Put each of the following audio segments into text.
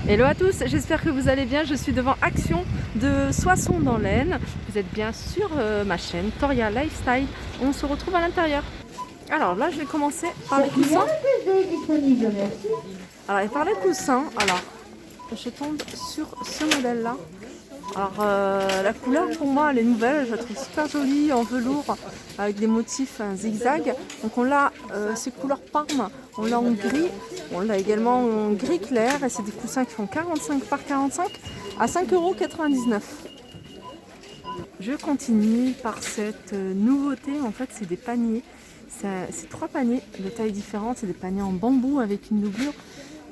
Hello à tous, j'espère que vous allez bien. Je suis devant Action de Soissons dans l'Aisne. Vous êtes bien sur ma chaîne Toria Lifestyle. On se retrouve à l'intérieur. Alors là, je vais commencer par les coussins. Alors, et par les coussins, alors je tombe sur ce modèle-là. Alors la couleur pour moi elle est nouvelle, je la trouve super jolie en velours avec des motifs zigzag. Donc on l'a ces couleurs parme, on l'a en gris, on l'a également en gris clair et c'est des coussins qui font 45 par 45 à 5,99 €. Je continue par cette nouveauté, en fait c'est des paniers. C'est 3 paniers de tailles différentes, c'est des paniers en bambou avec une doublure.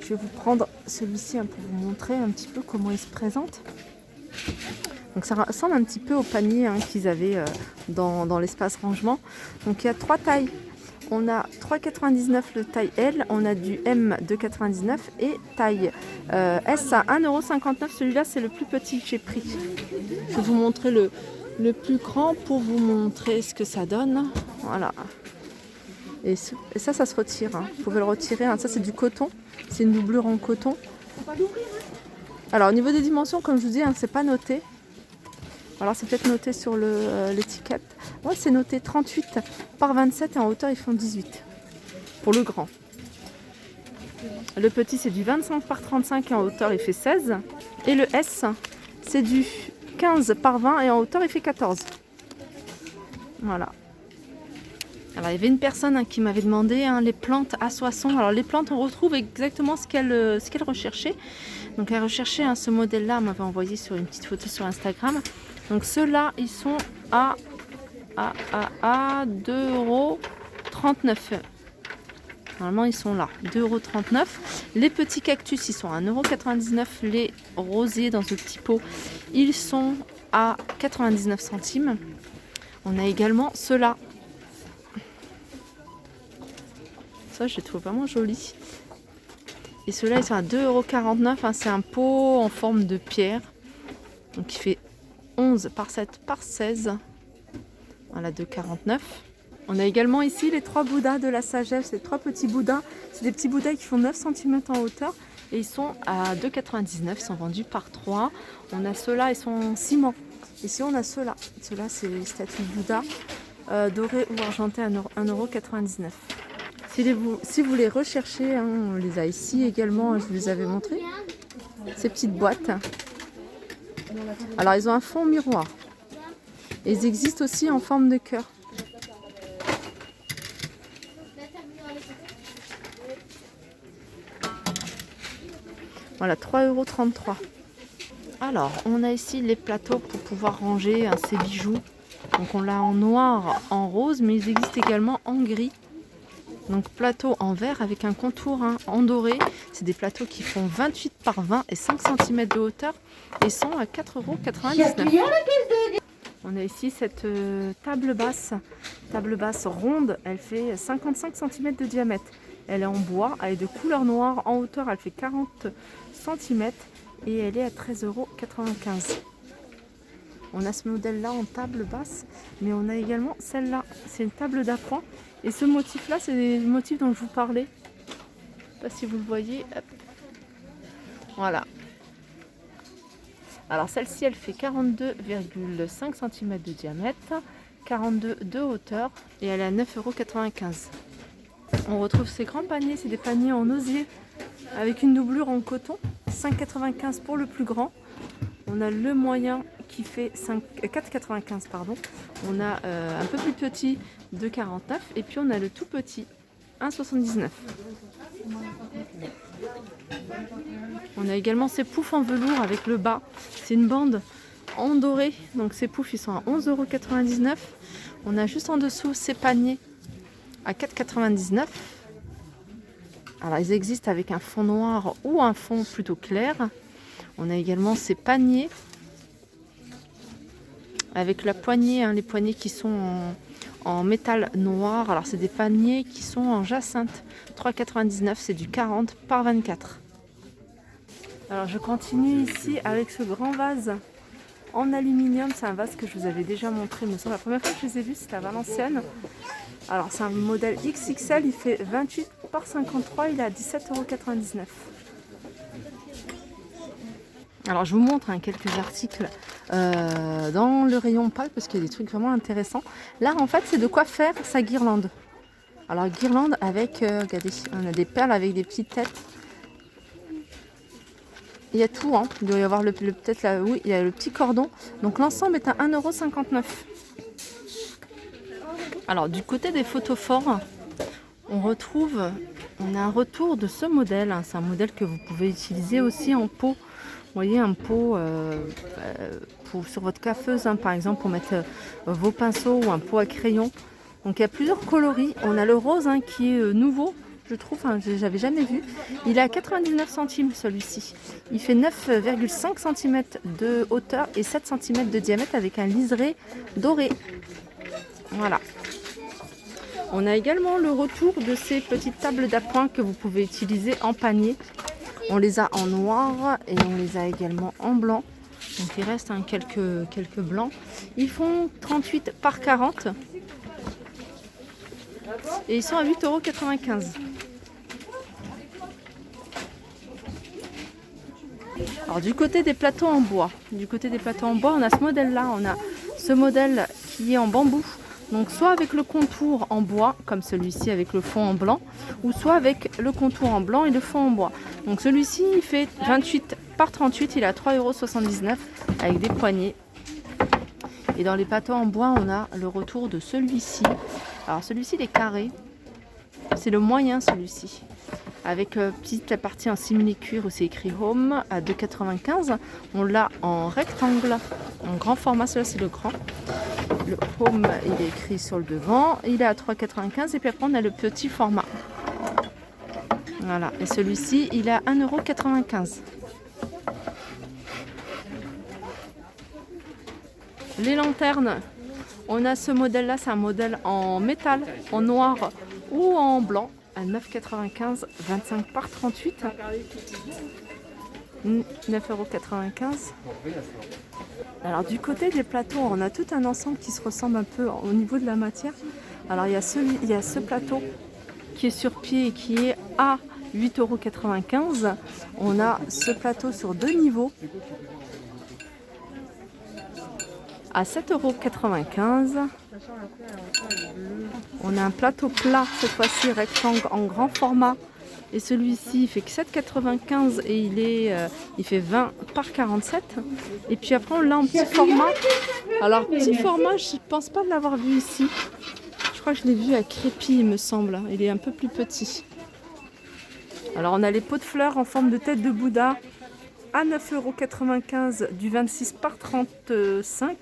Je vais vous prendre celui-ci pour vous montrer un petit peu comment il se présente. Donc ça ressemble un petit peu au panier qu'ils avaient dans l'espace rangement. Donc il y a 3 tailles. On a 3,99 € le taille L, on a du M 2,99 € et taille S à 1,59 €. Celui-là c'est le plus petit que j'ai pris. Je vais vous montrer le plus grand pour vous montrer ce que ça donne. Voilà. Et ça se retire. Vous pouvez le retirer. Ça c'est du coton. C'est une doublure en coton. Alors au niveau des dimensions, comme je vous dis, c'est pas noté. Alors c'est peut-être noté sur l'étiquette. Ouais, c'est noté 38 par 27 et en hauteur ils font 18 pour le grand. Le petit c'est du 25 par 35 et en hauteur il fait 16. Et le S c'est du 15 par 20 et en hauteur il fait 14. Voilà. Alors il y avait une personne qui m'avait demandé les plantes à Soissons. Alors les plantes, on retrouve exactement ce qu'elle recherchait. Donc elle recherchait ce modèle-là, elle m'avait envoyé sur une petite photo sur Instagram. Donc ceux-là, ils sont à 2,39 €. Normalement, ils sont là, 2,39 €. Les petits cactus, ils sont à 1,99 €. Les rosiers dans ce petit pot, ils sont à 99 centimes. On a également ceux-là. Ça, je les trouve vraiment jolis. Et ceux-là, ils sont à 2,49 €. C'est un pot en forme de pierre. Donc, il fait 11 par 7 par 16. Voilà, 2,49 €. On a également ici les 3 Bouddhas de la sagesse. Ces 3 petits Bouddhas. C'est des petits Bouddhas qui font 9 cm en hauteur. Et ils sont à 2,99 €. Ils sont vendus par 3. On a ceux-là, ils sont en ciment. Ici, on a ceux-là. Ceux-là, c'est les statues de Bouddha dorées ou argentées à 1,99 €. Si vous les recherchez, on les a ici également, je vous les avais montrés. Ces petites boîtes. Alors, ils ont un fond miroir. Et ils existent aussi en forme de cœur. Voilà, 3,33 €. Alors, on a ici les plateaux pour pouvoir ranger ces bijoux. Donc, on l'a en noir, en rose, mais ils existent également en gris. Donc plateau en verre avec un contour en doré. C'est des plateaux qui font 28 par 20 et 5 cm de hauteur et sont à 4,99 €. On a ici cette table basse ronde. Elle fait 55 cm de diamètre. Elle est en bois, elle est de couleur noire. En hauteur, elle fait 40 cm et elle est à 13,95 €. On a ce modèle-là en table basse, mais on a également celle-là. C'est une table d'appoint. Et ce motif-là, c'est le motif dont je vous parlais. Je ne sais pas si vous le voyez. Hop. Voilà. Alors celle-ci, elle fait 42,5 cm de diamètre, 42 de hauteur et elle est à 9,95 €. On retrouve ces grands paniers, c'est des paniers en osier avec une doublure en coton, 5,95 € pour le plus grand. On a le moyen qui fait 4,95 €, pardon. On a un peu plus petit, 2,49 € et puis on a le tout petit, 1,79 €. On a également ces poufs en velours avec le bas. C'est une bande en doré. Donc ces poufs, ils sont à 11,99 €. On a juste en dessous ces paniers à 4,99 €. Alors ils existent avec un fond noir ou un fond plutôt clair. On a également ces paniers avec la poignée, les poignées qui sont en métal noir. Alors c'est des paniers qui sont en jacinthe, 3,99 €, c'est du 40 par 24. Alors je continue ici avec ce grand vase en aluminium. C'est un vase que je vous avais déjà montré, mais la première fois que je les ai vus, c'était à Valenciennes. Alors c'est un modèle XXL, il fait 28 par 53, il est à 17,99 €. Alors je vous montre quelques articles dans le rayon pâle parce qu'il y a des trucs vraiment intéressants. Là en fait c'est de quoi faire sa guirlande. Alors guirlande avec, regardez, on a des perles avec des petites têtes. Il y a tout, hein. Il doit y avoir peut-être là, oui, il y a le petit cordon. Donc l'ensemble est à 1,59 €. Alors du côté des photophores, on a un retour de ce modèle. Hein. C'est un modèle que vous pouvez utiliser aussi en pot. Vous voyez, un pot sur votre coiffeuse, hein, par exemple, pour mettre vos pinceaux ou un pot à crayon. Donc il y a plusieurs coloris. On a le rose qui est nouveau, je trouve, j'avais jamais vu. Il est à 99 centimes celui-ci. Il fait 9,5 cm de hauteur et 7 cm de diamètre avec un liseré doré. Voilà. On a également le retour de ces petites tables d'appoint que vous pouvez utiliser en panier. On les a en noir et on les a également en blanc. Donc il reste quelques blancs. Ils font 38 par 40. Et ils sont à 8,95 €. Alors du côté des plateaux en bois, on a ce modèle-là. On a ce modèle qui est en bambou. Donc soit avec le contour en bois, comme celui-ci avec le fond en blanc, ou soit avec le contour en blanc et le fond en bois. Donc celui-ci, il fait 28 par 38, il est à 3,79 € avec des poignées. Et dans les plateaux en bois, on a le retour de celui-ci. Alors celui-ci, il est carré. C'est le moyen celui-ci. Avec petite partie en simili-cuir où c'est écrit Home à 2,95 €. On l'a en rectangle, en grand format, celui-là c'est le grand. Le Home, il est écrit sur le devant, il est à 3,95 € et puis après on a le petit format. Voilà, et celui-ci il est à 1,95 €. Les lanternes, on a ce modèle-là, c'est un modèle en métal, en noir ou en blanc, à 9,95 €, 25 par 38. 9,95 €. Alors du côté des plateaux, on a tout un ensemble qui se ressemble un peu au niveau de la matière. Alors il y a ce plateau qui est sur pied et qui est à 8,95 €. On a ce plateau sur 2 niveaux à 7,95 €. On a un plateau plat, cette fois-ci rectangle en grand format. Et celui-ci, il fait que 7,95 € et il fait 20 par 47. Et puis après, on l'a en petit format. Alors, petit format, je ne pense pas de l'avoir vu ici. Je crois que je l'ai vu à Crépy, il me semble. Il est un peu plus petit. Alors, on a les pots de fleurs en forme de tête de Bouddha à 9,95 € du 26 par 35.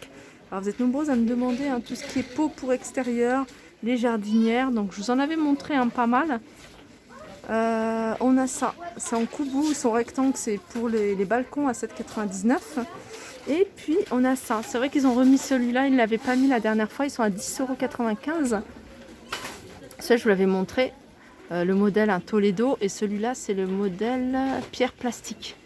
Alors, vous êtes nombreuses à me demander tout ce qui est pot pour extérieur, les jardinières. Donc, je vous en avais montré pas mal. On a ça, c'est en koubou, son rectangle, c'est pour les balcons à 7,99 €. Et puis on a ça, c'est vrai qu'ils ont remis celui-là, ils ne l'avaient pas mis la dernière fois, ils sont à 10,95 €. Ça, je vous l'avais montré, le modèle Toledo, et celui-là, c'est le modèle pierre plastique.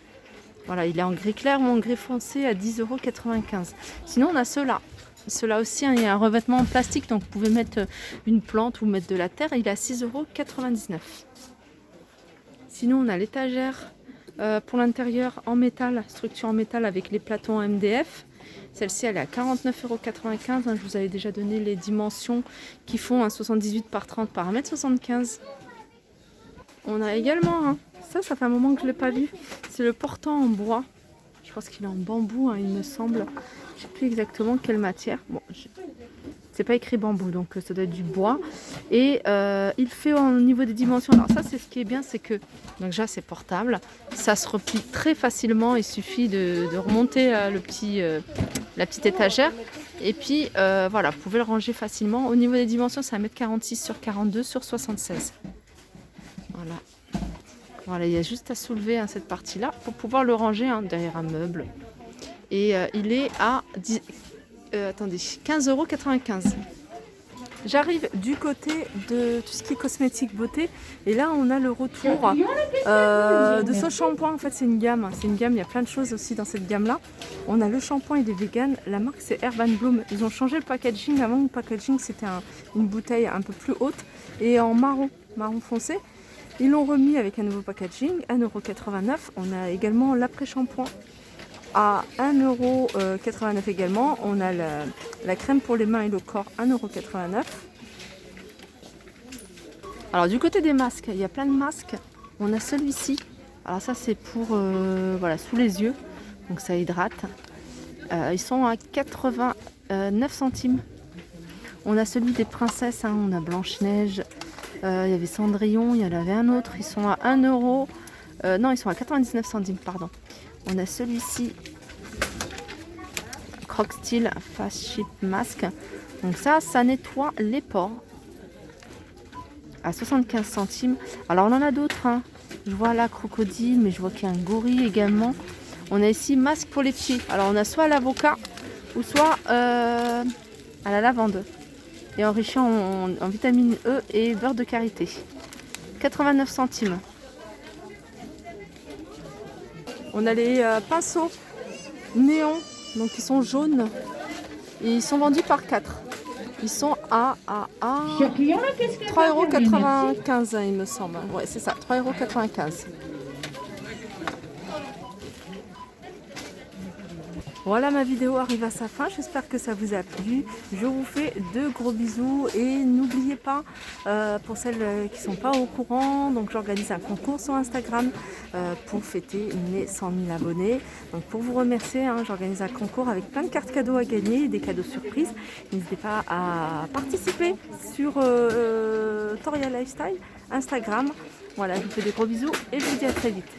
Voilà, il est en gris clair ou en gris foncé à 10,95 €. Sinon, on a ceux-là. Ceux-là aussi, il y a un revêtement en plastique, donc vous pouvez mettre une plante ou mettre de la terre, il est à 6,99 €. Sinon, on a l'étagère pour l'intérieur en métal, structure en métal avec les plateaux en MDF. Celle-ci, elle est à 49,95 €. Je vous avais déjà donné les dimensions qui font un 78 par 30 par 1,75 m. On a également, ça fait un moment que je ne l'ai pas vu, c'est le portant en bois. Je pense qu'il est en bambou, il me semble. Je ne sais plus exactement quelle matière. Bon, c'est pas écrit bambou, donc ça doit être du bois. Et il fait au niveau des dimensions. Alors ça, c'est ce qui est bien, c'est que donc déjà c'est portable, ça se replie très facilement. Il suffit de remonter la petite étagère. Et puis voilà, vous pouvez le ranger facilement. Au niveau des dimensions, c'est 1,46 m sur 42 sur 76. Voilà. Voilà, il y a juste à soulever cette partie-là pour pouvoir le ranger derrière un meuble. Et il est à 15,95 €. J'arrive du côté de tout ce qui est cosmétique beauté. Et là, on a le retour de ce shampoing. En fait, c'est une gamme. Il y a plein de choses aussi dans cette gamme-là. On a le shampoing, il est vegan. La marque, c'est Herb & Bloom. Ils ont changé le packaging. Avant, le packaging, c'était une bouteille un peu plus haute et en marron foncé. Ils l'ont remis avec un nouveau packaging, 1,89 €. On a également l'après-shampoing à 1,89 € également. On a la crème pour les mains et le corps, 1,89 €. Alors du côté des masques, il y a plein de masques. On a celui-ci. Alors ça c'est pour voilà, sous les yeux. Donc ça hydrate. Ils sont à 89 centimes. On a celui des princesses, hein. On a Blanche-Neige. Il y avait Cendrillon, il y en avait un autre. Ils sont à 1 €. Non, ils sont à 99 centimes, pardon. On a celui-ci. Croc Style Fast Sheet Mask. Donc ça nettoie les pores. À 75 centimes. Alors on en a d'autres, hein. Je vois là crocodile, mais je vois qu'il y a un gorille également. On a ici masque pour les pieds. Alors on a soit l'avocat ou soit à la lavande. Et enrichi en vitamine E et beurre de karité. 89 centimes. On a les pinceaux néons, donc ils sont jaunes. Et ils sont vendus par 4. Ils sont à 3,95 €, il me semble. Ouais, c'est ça, 3,95 €. Voilà, ma vidéo arrive à sa fin. J'espère que ça vous a plu. Je vous fais de gros bisous et n'oubliez pas, pour celles qui ne sont pas au courant, donc j'organise un concours sur Instagram pour fêter mes 100 000 abonnés. Donc pour vous remercier, hein, j'organise un concours avec plein de cartes cadeaux à gagner et des cadeaux surprises. N'hésitez pas à participer sur Toria Lifestyle Instagram. Voilà, je vous fais des gros bisous et je vous dis à très vite.